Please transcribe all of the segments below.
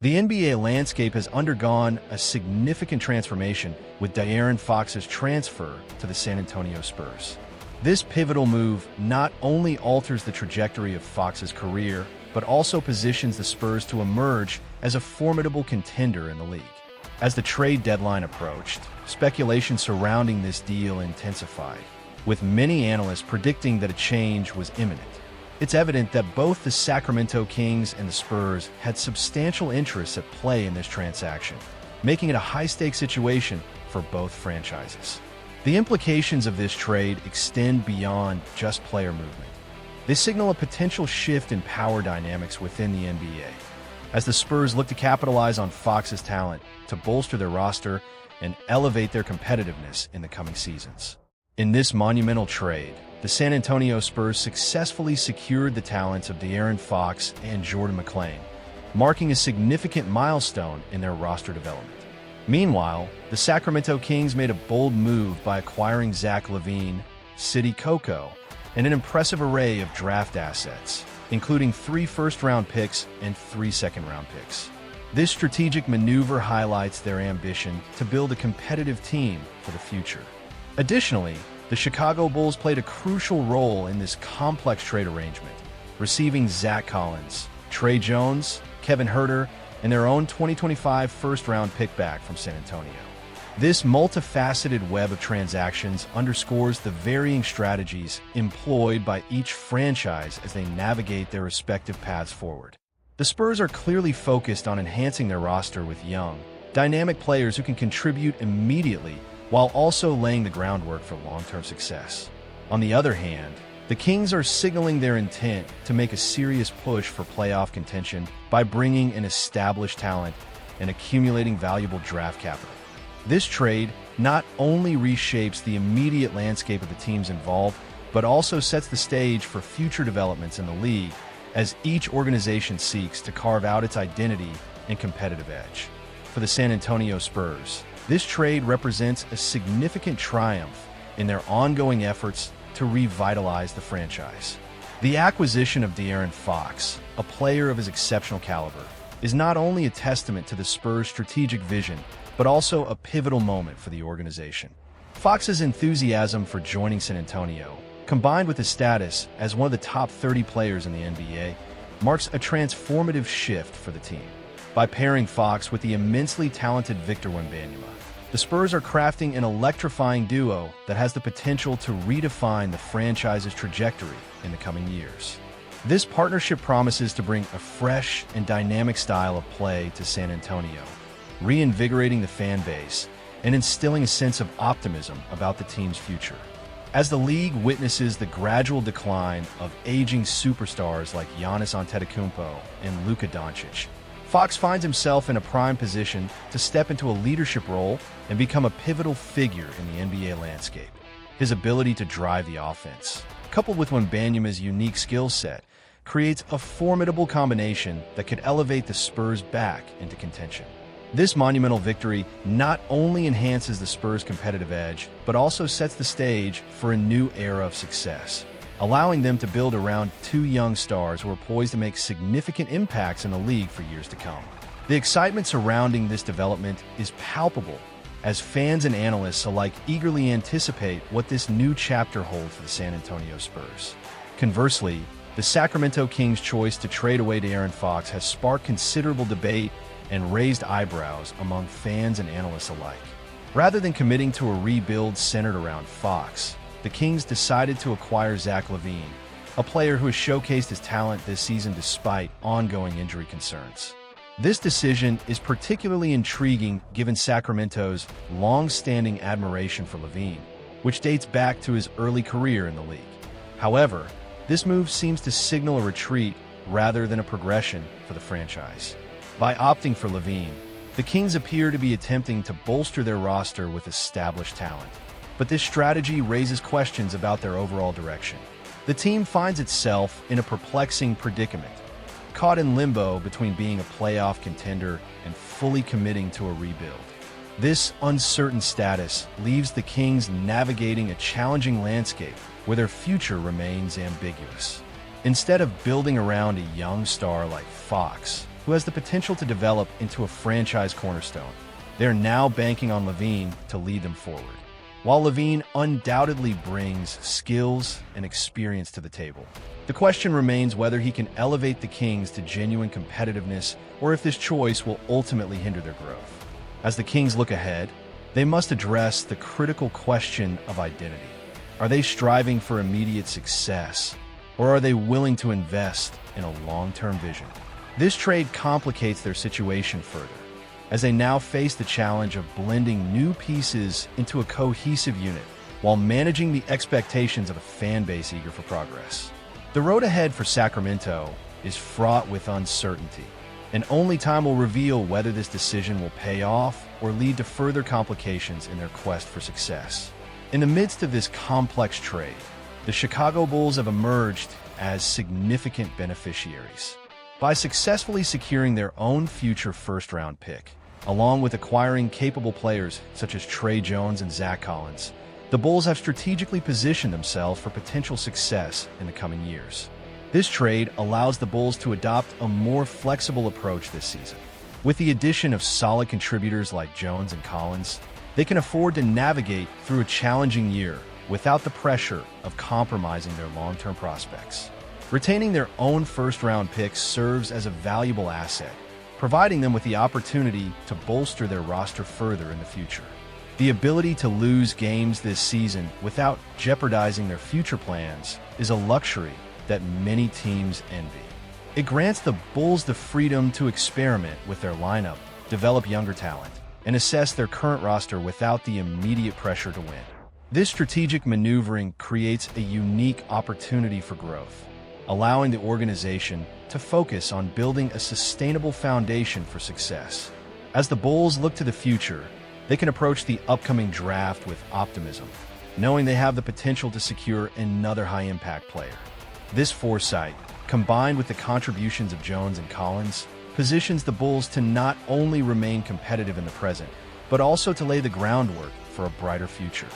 The NBA landscape has undergone a significant transformation with De'Aaron Fox's transfer to the San Antonio Spurs. This pivotal move not only alters the trajectory of Fox's career, but also positions the Spurs to emerge as a formidable contender in the league. As the trade deadline approached, speculation surrounding this deal intensified, with many analysts predicting that a change was imminent. It's evident that both the Sacramento Kings and the Spurs had substantial interests at play in this transaction, making it a high-stakes situation for both franchises. The implications of this trade extend beyond just player movement. They signal a potential shift in power dynamics within the NBA, as the Spurs look to capitalize on Fox's talent to bolster their roster and elevate their competitiveness in the coming seasons. In this monumental trade, the San Antonio Spurs successfully secured the talents of De'Aaron Fox and Jordan McClain, marking a significant milestone in their roster development. Meanwhile, the Sacramento Kings made a bold move by acquiring Zach LaVine, Sidi Coco, and an impressive array of draft assets, including 3 first-round picks and 3 second-round picks. This strategic maneuver highlights their ambition to build a competitive team for the future. Additionally, the Chicago Bulls played a crucial role in this complex trade arrangement, receiving Zach Collins, Trey Jones, Kevin Huerter, and their own 2025 first-round pick back from San Antonio. This multifaceted web of transactions underscores the varying strategies employed by each franchise as they navigate their respective paths forward. The Spurs are clearly focused on enhancing their roster with young, dynamic players who can contribute immediately while also laying the groundwork for long-term success. On the other hand, the Kings are signaling their intent to make a serious push for playoff contention by bringing in established talent and accumulating valuable draft capital. This trade not only reshapes the immediate landscape of the teams involved, but also sets the stage for future developments in the league as each organization seeks to carve out its identity and competitive edge. For the San Antonio Spurs, this trade represents a significant triumph in their ongoing efforts to revitalize the franchise. The acquisition of De'Aaron Fox, a player of his exceptional caliber, is not only a testament to the Spurs' strategic vision, but also a pivotal moment for the organization. Fox's enthusiasm for joining San Antonio, combined with his status as one of the top 30 players in the NBA, marks a transformative shift for the team. By pairing Fox with the immensely talented Victor Wembanyama, the Spurs are crafting an electrifying duo that has the potential to redefine the franchise's trajectory in the coming years. This partnership promises to bring a fresh and dynamic style of play to San Antonio, reinvigorating the fan base and instilling a sense of optimism about the team's future. As the league witnesses the gradual decline of aging superstars like Giannis Antetokounmpo and Luka Doncic, Fox finds himself in a prime position to step into a leadership role and become a pivotal figure in the NBA landscape. His ability to drive the offense, coupled with Wembanyama's unique skill set, creates a formidable combination that could elevate the Spurs back into contention. This monumental victory not only enhances the Spurs' competitive edge, but also sets the stage for a new era of success, allowing them to build around 2 young stars who are poised to make significant impacts in the league for years to come. The excitement surrounding this development is palpable, as fans and analysts alike eagerly anticipate what this new chapter holds for the San Antonio Spurs. Conversely, the Sacramento Kings' choice to trade away De'Aaron Fox has sparked considerable debate and raised eyebrows among fans and analysts alike. Rather than committing to a rebuild centered around Fox, the Kings decided to acquire Zach LaVine, a player who has showcased his talent this season despite ongoing injury concerns. This decision is particularly intriguing given Sacramento's long-standing admiration for LaVine, which dates back to his early career in the league. However, this move seems to signal a retreat rather than a progression for the franchise. By opting for LaVine, the Kings appear to be attempting to bolster their roster with established talent. But this strategy raises questions about their overall direction. The team finds itself in a perplexing predicament, caught in limbo between being a playoff contender and fully committing to a rebuild. This uncertain status leaves the Kings navigating a challenging landscape where their future remains ambiguous. Instead of building around a young star like Fox, who has the potential to develop into a franchise cornerstone. They are now banking on LaVine to lead them forward. While LaVine undoubtedly brings skills and experience to the table, the question remains whether he can elevate the Kings to genuine competitiveness or if this choice will ultimately hinder their growth. As the Kings look ahead, they must address the critical question of identity. Are they striving for immediate success, or are they willing to invest in a long-term vision? This trade complicates their situation further, as they now face the challenge of blending new pieces into a cohesive unit while managing the expectations of a fan base eager for progress. The road ahead for Sacramento is fraught with uncertainty, and only time will reveal whether this decision will pay off or lead to further complications in their quest for success. In the midst of this complex trade, the Chicago Bulls have emerged as significant beneficiaries. By successfully securing their own future first-round pick, along with acquiring capable players such as Trey Jones and Zach Collins, the Bulls have strategically positioned themselves for potential success in the coming years. This trade allows the Bulls to adopt a more flexible approach this season. With the addition of solid contributors like Jones and Collins, they can afford to navigate through a challenging year without the pressure of compromising their long-term prospects. Retaining their own first-round picks serves as a valuable asset, providing them with the opportunity to bolster their roster further in the future. The ability to lose games this season without jeopardizing their future plans is a luxury that many teams envy. It grants the Bulls the freedom to experiment with their lineup, develop younger talent, and assess their current roster without the immediate pressure to win. This strategic maneuvering creates a unique opportunity for growth, allowing the organization to focus on building a sustainable foundation for success. As the Bulls look to the future, they can approach the upcoming draft with optimism, knowing they have the potential to secure another high-impact player. This foresight, combined with the contributions of Jones and Collins, positions the Bulls to not only remain competitive in the present, but also to lay the groundwork for a brighter future.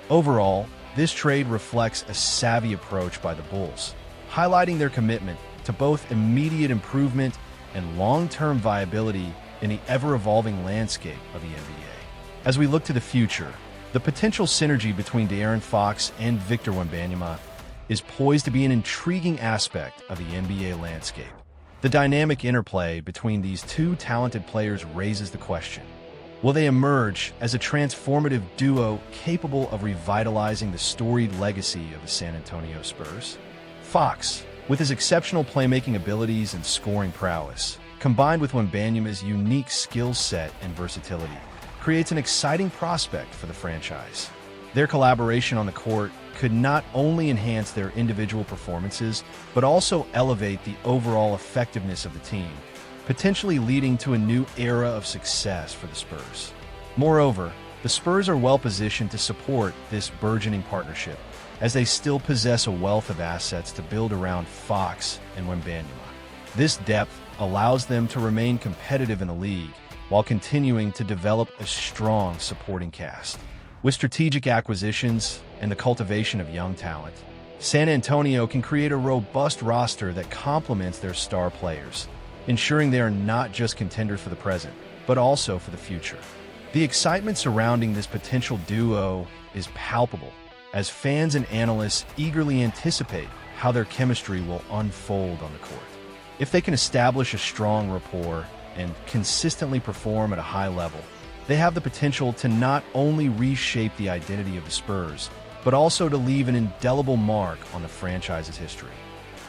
Overall, this trade reflects a savvy approach by the Bulls, highlighting their commitment to both immediate improvement and long-term viability in the ever-evolving landscape of the NBA. As we look to the future, the potential synergy between De'Aaron Fox and Victor Wembanyama is poised to be an intriguing aspect of the NBA landscape. The dynamic interplay between these two talented players raises the question: will they emerge as a transformative duo capable of revitalizing the storied legacy of the San Antonio Spurs? Fox, with his exceptional playmaking abilities and scoring prowess, combined with Wembanyama's unique skill set and versatility, creates an exciting prospect for the franchise. Their collaboration on the court could not only enhance their individual performances, but also elevate the overall effectiveness of the team, potentially leading to a new era of success for the Spurs. Moreover, the Spurs are well positioned to support this burgeoning partnership, as they still possess a wealth of assets to build around Fox and Wembanyama. This depth allows them to remain competitive in the league while continuing to develop a strong supporting cast. With strategic acquisitions and the cultivation of young talent, San Antonio can create a robust roster that complements their star players, ensuring they are not just contenders for the present, but also for the future. The excitement surrounding this potential duo is palpable, as fans and analysts eagerly anticipate how their chemistry will unfold on the court. If they can establish a strong rapport and consistently perform at a high level, they have the potential to not only reshape the identity of the Spurs, but also to leave an indelible mark on the franchise's history.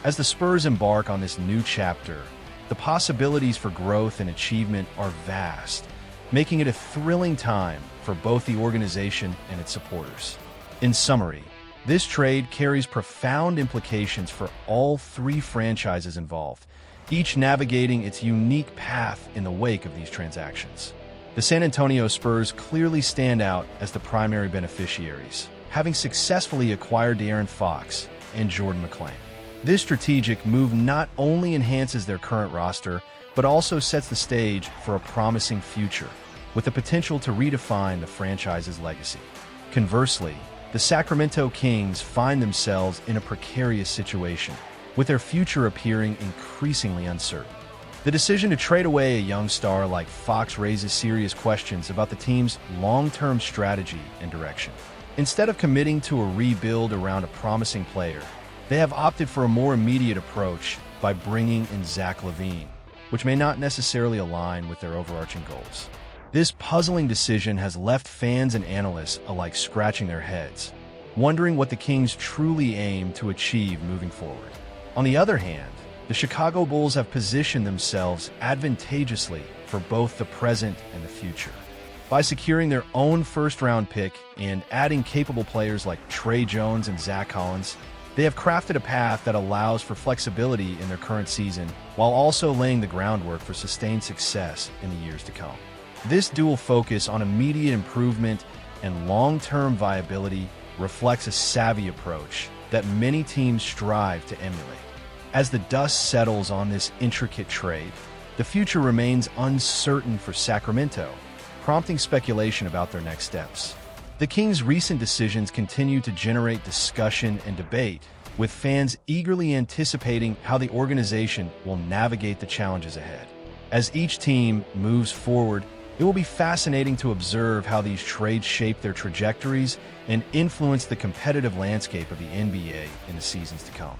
As the Spurs embark on this new chapter, the possibilities for growth and achievement are vast, making it a thrilling time for both the organization and its supporters. In summary, this trade carries profound implications for all three franchises involved, each navigating its unique path in the wake of these transactions. The San Antonio Spurs clearly stand out as the primary beneficiaries, having successfully acquired De'Aaron Fox and Jordan McClain. This strategic move not only enhances their current roster, but also sets the stage for a promising future, with the potential to redefine the franchise's legacy. Conversely, the Sacramento Kings find themselves in a precarious situation, with their future appearing increasingly uncertain. The decision to trade away a young star like Fox raises serious questions about the team's long-term strategy and direction. Instead of committing to a rebuild around a promising player, they have opted for a more immediate approach by bringing in Zach LaVine, which may not necessarily align with their overarching goals. This puzzling decision has left fans and analysts alike scratching their heads, wondering what the Kings truly aim to achieve moving forward. On the other hand, the Chicago Bulls have positioned themselves advantageously for both the present and the future. By securing their own first-round pick and adding capable players like Trey Jones and Zach Collins, they have crafted a path that allows for flexibility in their current season while also laying the groundwork for sustained success in the years to come. This dual focus on immediate improvement and long-term viability reflects a savvy approach that many teams strive to emulate. As the dust settles on this intricate trade, the future remains uncertain for Sacramento, prompting speculation about their next steps. The Kings' recent decisions continue to generate discussion and debate, with fans eagerly anticipating how the organization will navigate the challenges ahead. As each team moves forward, it will be fascinating to observe how these trades shape their trajectories and influence the competitive landscape of the NBA in the seasons to come.